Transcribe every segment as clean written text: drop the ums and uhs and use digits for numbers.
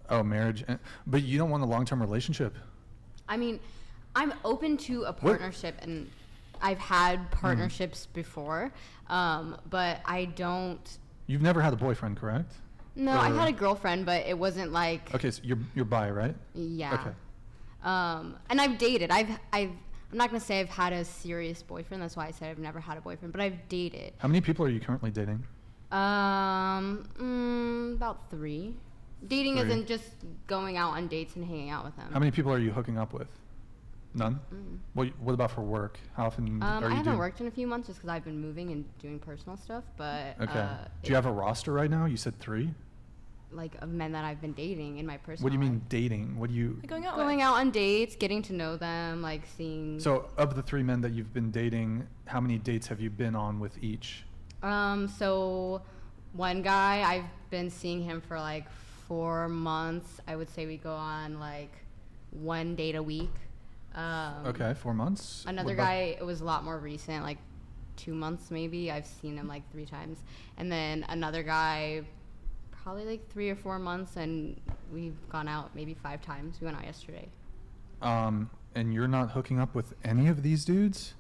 Oh, marriage. But you don't want a long-term relationship. I mean, I'm open to a partnership, and I've had partnerships before, but I don't. You've never had a boyfriend, correct? No, I had a girlfriend, but it wasn't like. Okay, so you're bi, right? Yeah. Okay. And I've dated. I'm not gonna say I've had a serious boyfriend. That's why I said I've never had a boyfriend, but I've dated. How many people are you currently dating? About 3. Dating 3. isn't just going out on dates and hanging out with them. How many people are you hooking up with? None? What about for work? How often are you I haven't worked in a few months just because I've been moving and doing personal stuff, but... Okay. Do you have a roster right now? You said 3? Like, of men that I've been dating in my personal What do you mean life. Dating? What do you... Going out on dates, getting to know them, like seeing... So, of the 3 men that you've been dating, how many dates have you been on with each? So one guy, I've been seeing him for like 4 months. I would say we go on like 1 date a week. Okay, 4 months. Another guy, it was a lot more recent, like 2 months maybe. I've seen him like 3 times. And then another guy, probably like 3 or 4 months, and we've gone out maybe 5 times. We went out yesterday. And you're not hooking up with any of these dudes?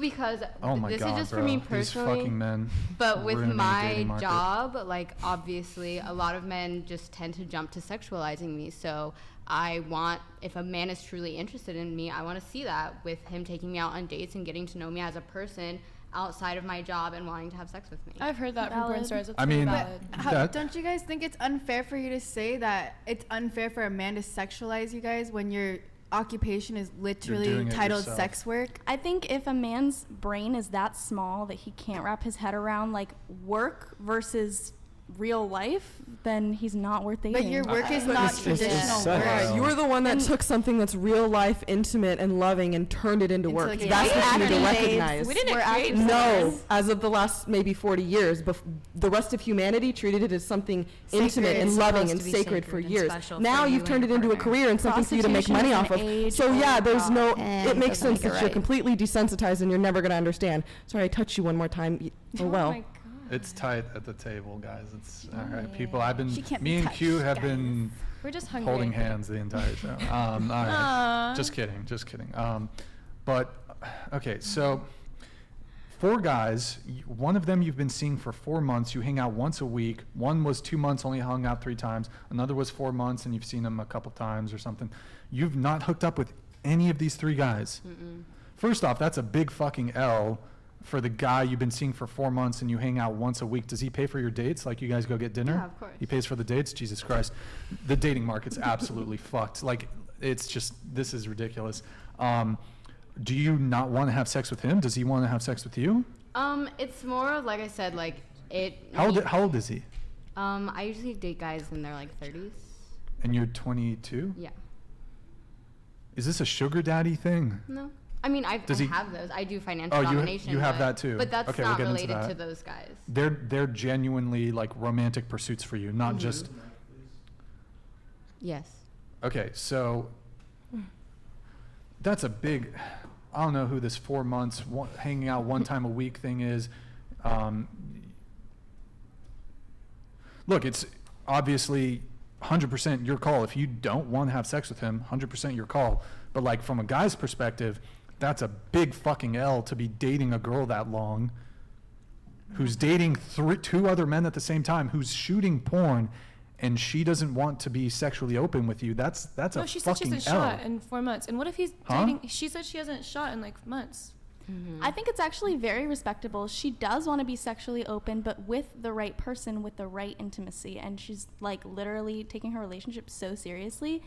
Because this is just for me personally. These fucking men. But with my job, like obviously a lot of men just tend to jump to sexualizing me. So I want, if a man is truly interested in me, I want to see that with him taking me out on dates and getting to know me as a person outside of my job and wanting to have sex with me. I've heard that from porn stars. I mean, don't you guys think it's unfair for you to say that it's unfair for a man to sexualize you guys when your occupation is literally titled sex work? I think if a man's brain is that small that he can't wrap his head around like work versus real life, then he's not worth dating. But your work is not traditional work. Yeah, you're the one that took something that's real life, intimate, and loving and turned it into work. That's what you need to recognize. We didn't create No, as of the last maybe 40 years, the rest of humanity treated it as something intimate and loving and sacred for years. Now you've turned it into a career and something for you to make money off of. So yeah, there's no, it makes sense that you're completely desensitized and you're never going to understand. Sorry, I touched you one more time. Oh well. It's tight at the table, guys. It's all right, people. Me and Q have been We're just hungry. holding hands the entire show. All right. Just kidding. But okay, so 4 guys. One of them you've been seeing for 4 months. You hang out once a week. One was 2 months, only hung out 3 times. Another was 4 months, and you've seen him a couple times or something. You've not hooked up with any of these 3 guys. First off, that's a big fucking L. For the guy you've been seeing for 4 months and you hang out once a week. Does he pay for your dates? Like you guys go get dinner? Yeah, of course. He pays for the dates? Jesus Christ. The dating market's absolutely fucked. Like, it's just, this is ridiculous. Do you not want to have sex with him? Does he want to have sex with you? It's more of, like I said, like it. How old is he? I usually date guys in their like 30s. And you're 22? Yeah. Is this a sugar daddy thing? No. I mean, I have those. I do financial domination. You have that too. But that's okay, not we'll related to those guys. They're genuinely like romantic pursuits for you, not just. Yes. Okay, so that's a big. I don't know who this 4 months hanging out 1 time a week thing is. Look, it's obviously 100% your call. If you don't want to have sex with him, 100% your call. But like from a guy's perspective, that's a big fucking L to be dating a girl that long, who's dating 2 other men at the same time, who's shooting porn, and she doesn't want to be sexually open with you. That's a fucking L. She said she hasn't shot in 4 months. And what if he's dating? She said she hasn't shot in like months. I think it's actually very respectable. She does want to be sexually open, but with the right person, with the right intimacy, and she's like literally taking her relationship so seriously.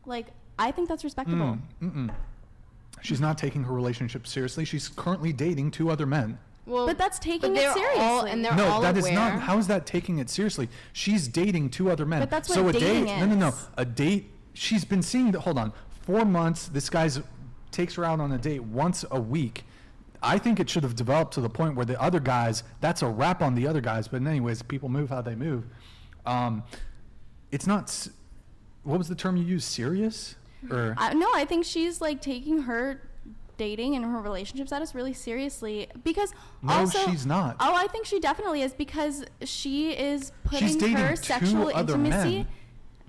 Like, I think that's respectable. She's not taking her relationship seriously. She's currently dating 2 other men. Well, but that's taking it seriously. No, that is not. How is that taking it seriously? She's dating 2 other men. But that's what dating is. No. A date. She's been seeing. Hold on. 4 months. This guy's takes her out on a date once a week. I think it should have developed to the point where the other guys. That's a wrap on the other guys. But anyways, people move how they move. It's not. What was the term you used? Serious? Or no, I think she's like taking her dating and her relationship status really seriously because she's not. Oh, I think she definitely is because she is putting dating her 2 sexual other intimacy. Men.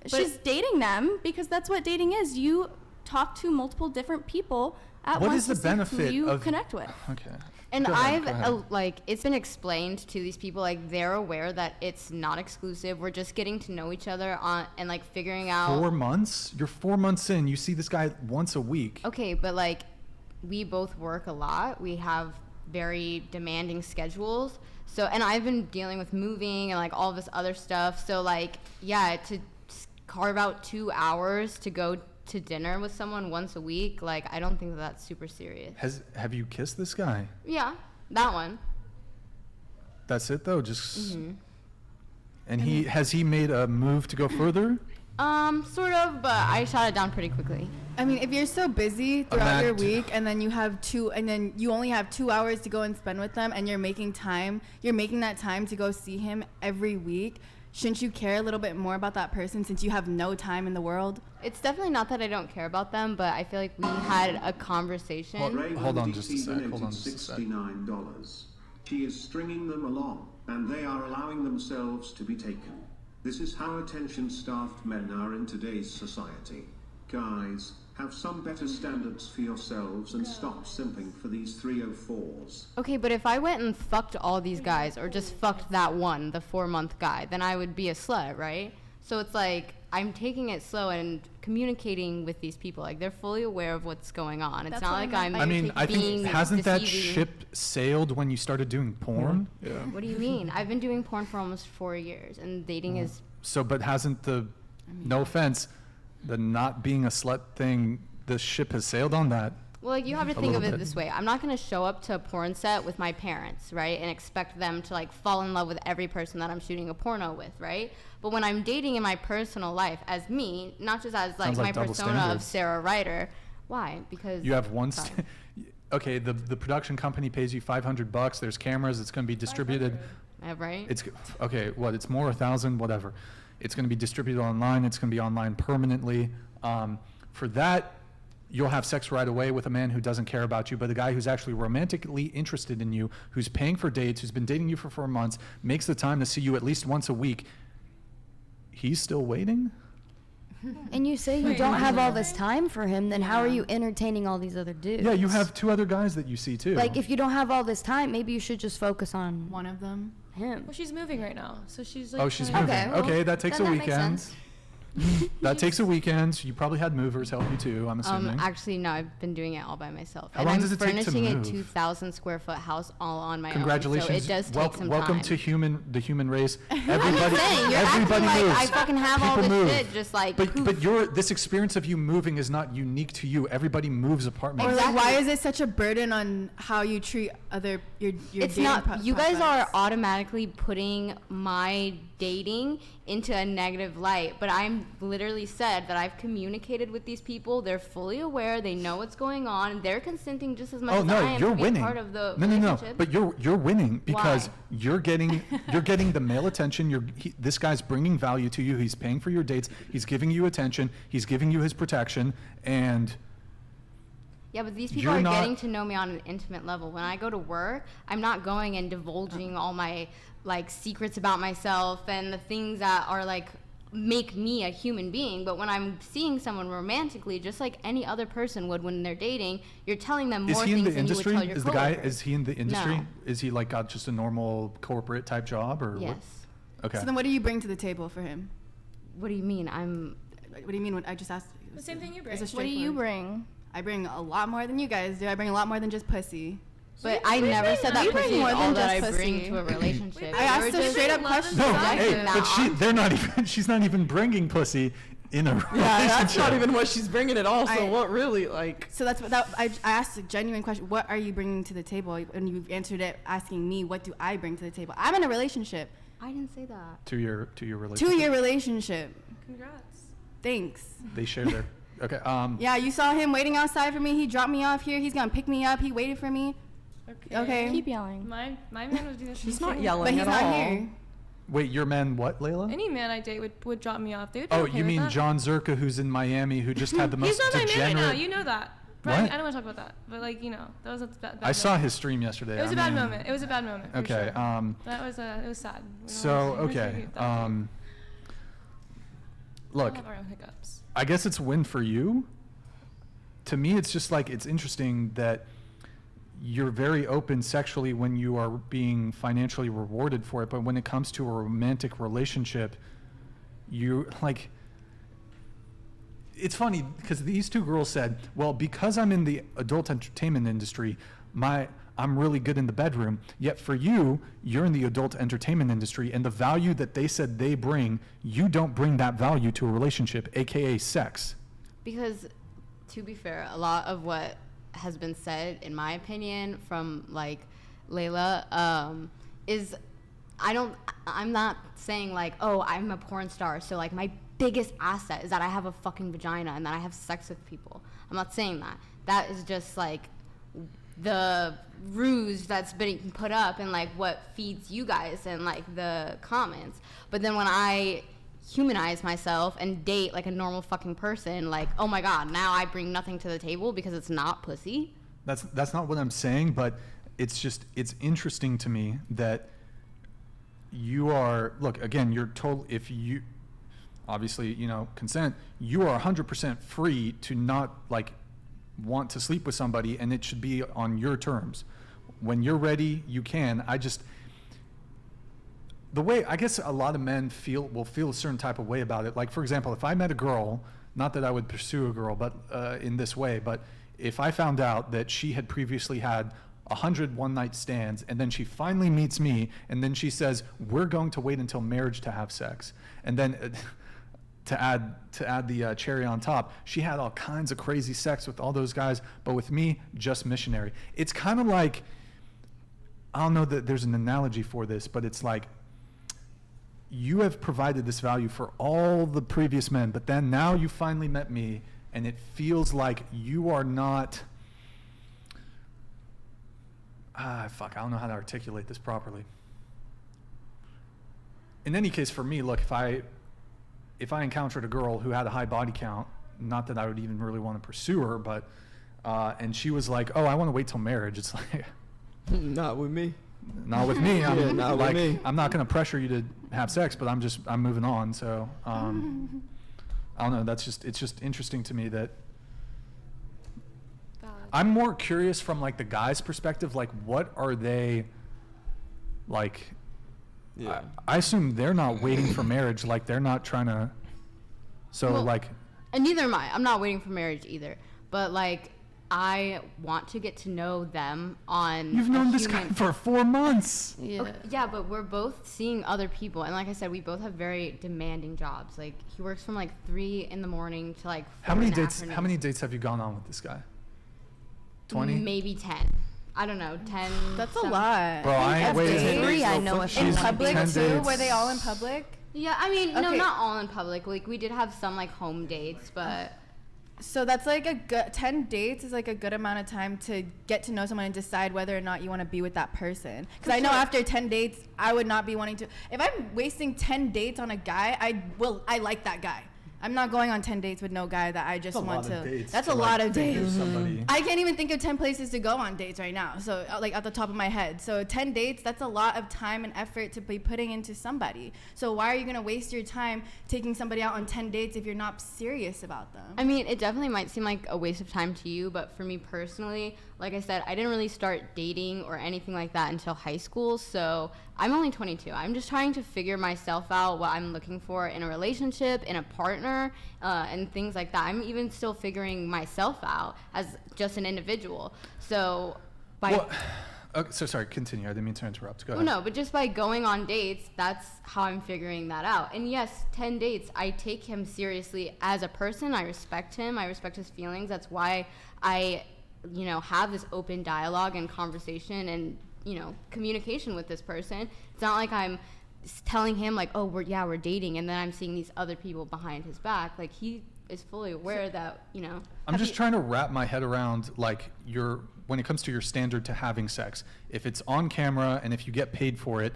She's dating them because that's what dating is. You talk to multiple different people at What once is the to see benefit who you of connect with. Okay. And Go ahead, it's been explained to these people, like, they're aware that it's not exclusive. We're just getting to know each other and like figuring out. 4 months? You're 4 months in. You see this guy once a week. Okay, but like, we both work a lot. We have very demanding schedules. So, and I've been dealing with moving and like all this other stuff. So like, yeah, to carve out 2 hours to go to dinner with someone once a week, like, I don't think that's super serious. Have you kissed this guy? Yeah, that one. That's it though, just. And has he made a move to go further? Sort of, but I shot it down pretty quickly. I mean, if you're so busy throughout your week and then you only have 2 hours to go and spend with them, and you're making that time to go see him every week, shouldn't you care a little bit more about that person since you have no time in the world? It's definitely not that I don't care about them, but I feel like we had a conversation. Hold on just a sec. $69. She is stringing them along, and they are allowing themselves to be taken. This is how attention-starved men are in today's society. Guys, have some better standards for yourselves and stop simping for these 304s. Okay, but if I went and fucked all these guys, or just fucked that one, the 4-month guy, then I would be a slut, right? So it's like, I'm taking it slow and communicating with these people. Like, they're fully aware of what's going on. It's not like I'm I think, hasn't that deceiving. ship sailed when you started doing porn? Yeah. What do you mean? I've been doing porn for almost 4 years, and dating is... So, but hasn't no offense, the not being a slut thing, the ship has sailed on that? Well, like, you have to A think of little it bit. this way. I'm not going to show up to a porn set with my parents, right, and expect them to, like, fall in love with every person that I'm shooting a porno with, right? But when I'm dating in my personal life as me, not just as, like, Sounds like my double persona of standards. Sarah Ryder, why? Because... You have one. Sorry. Okay, the production company pays you $500. There's cameras. It's going to be distributed. Right? It's okay. What? It's more 1,000, whatever. It's going to be distributed online. It's going to be online permanently. For that, you'll have sex right away with a man who doesn't care about you, but a guy who's actually romantically interested in you, who's paying for dates, who's been dating you for 4 months, makes the time to see you at least once a week. He's still waiting? And you say you don't have all this time for him, then how are you entertaining all these other dudes? Yeah, you have 2 other guys that you see too. Like, if you don't have all this time, maybe you should just focus on One of them. him. Well, she's moving right now, so she's like. Oh, she's trying moving. to- well, Okay, that takes a then that makes weekend. sense. That takes a weekend. You probably had movers help you too, I'm assuming. Actually, no, I've been doing it all by myself. How and long I'm does it take to furnishing a move? 2,000 square foot house all on my Congratulations. own. So it does take some Welcome time. to the human race. Everybody, Saying, you're everybody acting moves. like I fucking have all People this move. shit just like But poof. this experience of you moving is not unique to you. Everybody moves apartments. Or like, Exactly. why is it such a burden on how you treat your It's dating not. You guys are prospects? automatically putting my dating into a negative light, but I'm literally said that I've communicated with these people. They're fully aware. They know what's going on. They're consenting just as much Oh as no, I am you're to be winning. a part of the No. relationship. But you're winning because Why? you're getting the male attention. This guy's bringing value to you. He's paying for your dates. He's giving you attention. He's giving you his protection. And Yeah, but these people You're are not- getting to know me on an intimate level. When I go to work, I'm not going and divulging all my like secrets about myself and the things that are like make me a human being. But when I'm seeing someone romantically, just like any other person would when they're dating, you're telling them is more he in things the than you industry? would tell your Is the guy? coworkers. Is he in the industry? No. Is he like got just a normal corporate type job or Yes. what? Okay. So then, what do you bring to the table for him? What do you mean? What do you mean when I just asked? The same thing you bring. It's a What do you straightforward- bring? I bring a lot more than you guys do. I bring a lot more than just pussy. But I never said that you bring pussy is more all than that I just bring pussy. to a relationship. I asked You're a just straight up love question. No, projecting hey, that but onto they're not even. She's not even bringing pussy in a relationship. Yeah, that's not even what she's bringing at all. So I- what really, like? So that's what I asked a genuine question. What are you bringing to the table? And you've answered it asking me, what do I bring to the table? I'm in a relationship. I didn't say that. to your relationship. 2-year relationship. Congrats. Thanks. They share their. Okay. Yeah, you saw him waiting outside for me. He dropped me off here. He's gonna pick me up. He waited for me. Okay. Keep yelling. My man would do this. She's not too. yelling But he's at not all. here. Wait, your man what, Layla? Any man I date would drop me off. They would be Oh, okay you with mean that. John Zerka, who's in Miami, who just had the most He's not my man right degenerate. now. You know that. Brian, What? I don't want to talk about that. But like, you know, that was a bad I saw moment. his stream yesterday. It was I a bad mean, moment. It was a bad moment. For Okay. Sure. That was it was sad. We don't So wanna okay. repeat that. look, have our own hiccups. I guess it's a win for you. To me, it's just like, it's interesting that you're very open sexually when you are being financially rewarded for it, but when it comes to a romantic relationship, you like, it's funny because these two girls said, well, because I'm in the adult entertainment industry, I'm really good in the bedroom. Yet for you, you're in the adult entertainment industry, and the value that they said they bring, you don't bring that value to a relationship, aka sex. Because, to be fair, a lot of what has been said, in my opinion, from like Layla, is I'm not saying like, oh, I'm a porn star, so like my biggest asset is that I have a fucking vagina and that I have sex with people. I'm not saying that. That is just like the ruse that's been put up and like what feeds you guys and like the comments. But then when I humanize myself and date like a normal fucking person, like, oh my god, now I bring nothing to the table because it's not pussy. That's not what I'm saying, but it's interesting to me that you are, look, again, you're told, if you obviously, consent, you are 100% free to not like want to sleep with somebody, and it should be on your terms. When you're ready, you can. The way I guess a lot of men will feel a certain type of way about it. Like, for example, if I met a girl, not that I would pursue a girl, but in this way, but if I found out that she had previously had 100 one-night stands, and then she finally meets me, and then she says, we're going to wait until marriage to have sex, and then to add the cherry on top, she had all kinds of crazy sex with all those guys, but with me, just missionary. It's kind of like, I don't know that there's an analogy for this, but it's like, you have provided this value for all the previous men, but then now you finally met me, and it feels like you are not, I don't know how to articulate this properly. In any case, for me, look, if I encountered a girl who had a high body count, not that I would even really want to pursue her, but and she was like, oh, I want to wait till marriage, it's like, not with me. Not with me. I'm not like, with me. I'm not going to pressure you to have sex, but I'm moving on. So I don't know. It's just interesting to me that I'm more curious from like the guy's perspective. Like, what are they like? Yeah. I assume they're not waiting for marriage. Like, they're not trying to. So well, like. And neither am I. I'm not waiting for marriage either. But like, I want to get to know them on. You've known this guy for 4 months. Yeah. Okay, yeah, but we're both seeing other people, and like I said, we both have very demanding jobs. Like, he works from like 3 in the morning to like 4 How many in the dates? afternoon. How many dates have you gone on with this guy? 20? Maybe 10. I don't know, 10. That's a lot. Bro, I ain't waiting. 3, I know if In She's public 10 too? dates. Were they all in public? Yeah, I mean, no, Okay. not all in public. Like, we did have some like home dates, but So that's like a good 10 dates is like a good amount of time to get to know someone and decide whether or not you want to be with that person. Because I know after 10 dates, I would not be wanting to. If I'm wasting 10 dates on a guy, I like that guy. I'm not going on 10 dates with no guy that I just want to. That's a lot of dates. I can't even think of 10 places to go on dates right now. So like at the top of my head. So 10 dates, that's a lot of time and effort to be putting into somebody. So why are you going to waste your time taking somebody out on 10 dates if you're not serious about them? I mean, it definitely might seem like a waste of time to you, but for me personally, like I said, I didn't really start dating or anything like that until high school. So I'm only 22. I'm just trying to figure myself out, what I'm looking for in a relationship, in a partner, and things like that. I'm even still figuring myself out as just an individual. So Okay, so sorry, continue. I didn't mean to interrupt. Go ahead. No, but just by going on dates, that's how I'm figuring that out. And yes, 10 dates, I take him seriously as a person. I respect him. I respect his feelings. That's why I, have this open dialogue and conversation and, communication with this person. It's not like I'm telling him like, oh, we're dating, and then I'm seeing these other people behind his back. Like, he is fully aware that, I'm just trying to wrap my head around like when it comes to your standard to having sex. If it's on camera and if you get paid for it,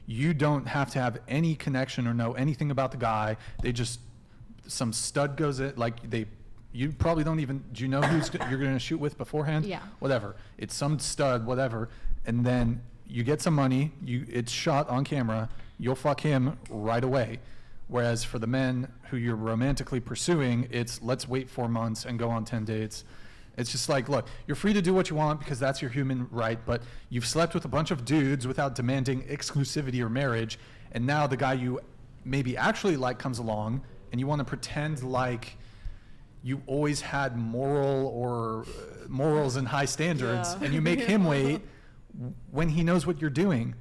you don't have to have any connection or know anything about the guy. Some stud goes in, like you probably don't even, do you know who's you're going to shoot with beforehand? Yeah. Whatever. It's some stud, whatever. And then you get some money, it's shot on camera, you'll fuck him right away. Whereas for the men who you're romantically pursuing, it's let's wait 4 months and go on 10 dates. It's just like, look, you're free to do what you want because that's your human right, but you've slept with a bunch of dudes without demanding exclusivity or marriage, and now the guy you maybe actually like comes along, and you want to pretend like you always had morals and high standards, and you make him wait when he knows what you're doing.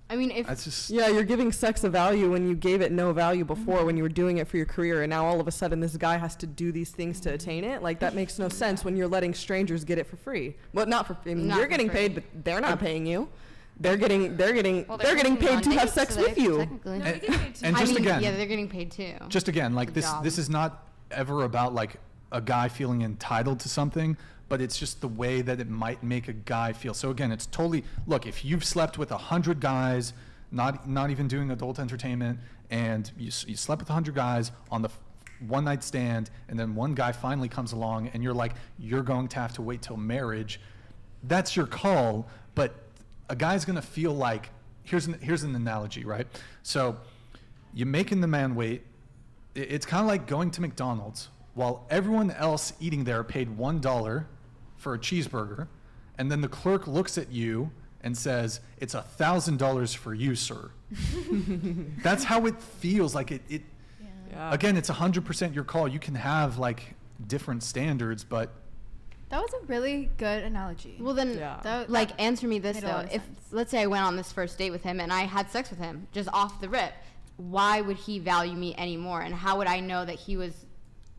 I mean, if that's just you're giving sex a value when you gave it no value before, when you were doing it for your career, and now all of a sudden this guy has to do these things to attain it. Like, that makes no sense when you're letting strangers get it for free. Well, not for free. I mean, you're getting paid, but they're not paying you. They're getting paid to have sex with you. No, they get paid too. And just again, yeah, they're getting paid too. Just again, like this is not ever about like a guy feeling entitled to something, but it's just the way that it might make a guy feel. So again, it's totally, look, if you've slept with 100 guys, not even doing adult entertainment, and you slept with 100 guys on the one night stand, and then one guy finally comes along and you're like, you're going to have to wait till marriage, that's your call. But a guy's gonna feel like, here's an analogy, right? So you're making the man wait. It's kind of like going to McDonald's while everyone else eating there paid $1 for a cheeseburger, and then the clerk looks at you and says, it's $1,000 for you, sir. That's how it feels. Like it again, it's 100% your call. You can have like different standards, but that was a really good analogy. Well then, answer me this though. If let's say I went on this first date with him and I had sex with him just off the rip, why would he value me anymore? And how would I know that he was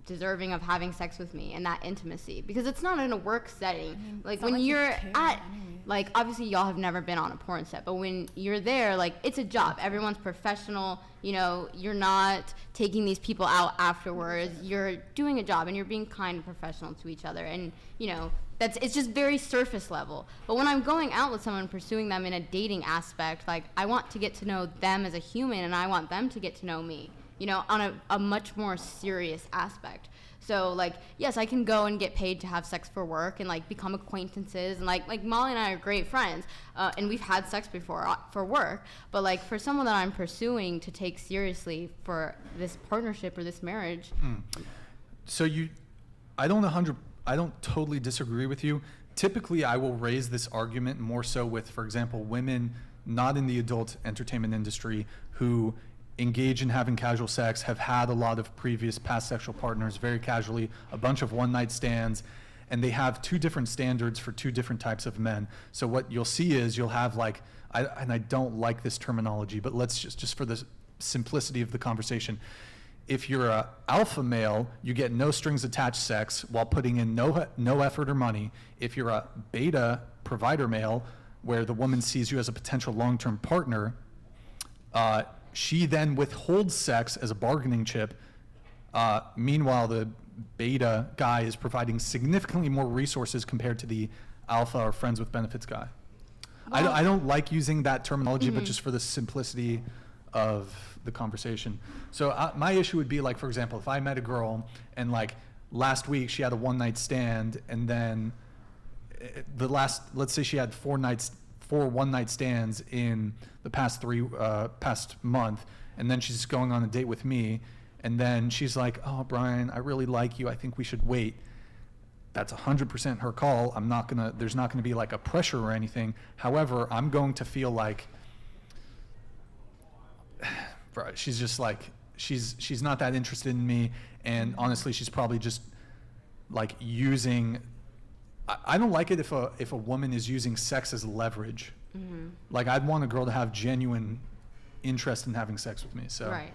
deserving of having sex with me and that intimacy? Because it's not in a work setting. Like when you're at, like obviously y'all have never been on a porn set, but when you're there, like it's a job. Everyone's professional. You know, you're not taking these people out afterwards. You're doing a job and you're being kind and professional to each other. And you know, it's just very surface level. But when I'm going out with someone, pursuing them in a dating aspect, like I want to get to know them as a human, and I want them to get to know me, you know, on a much more serious aspect. So like, yes, I can go and get paid to have sex for work and like become acquaintances, and like Molly and I are great friends, and we've had sex before for work, but like for someone that I'm pursuing to take seriously for this partnership or this marriage. So I don't totally disagree with you. Typically, I will raise this argument more so with, for example, women not in the adult entertainment industry who engage in having casual sex, have had a lot of previous past sexual partners very casually, a bunch of one-night stands, and they have two different standards for two different types of men. So what you'll see is you'll have like, and I don't like this terminology, but let's just for the simplicity of the conversation, if you're a alpha male, you get no strings attached sex while putting in no effort or money. If you're a beta provider male, where the woman sees you as a potential long-term partner, she then withholds sex as a bargaining chip. Meanwhile, the beta guy is providing significantly more resources compared to the alpha or friends with benefits guy. Well, I don't like using that terminology, but just for the simplicity of the conversation. So my issue would be like, for example, if I met a girl and like last week she had a one-night stand, and then let's say she had four one-night stands in the past month, and then she's going on a date with me, and then she's like, oh, Brian, I really like you, I think we should wait. That's 100% her call. There's not gonna be like a pressure or anything. However, I'm going to feel like, she's just like, she's not that interested in me, and honestly, she's probably just like using, I don't like it if a woman is using sex as leverage. Like I'd want a girl to have genuine interest in having sex with me. So right.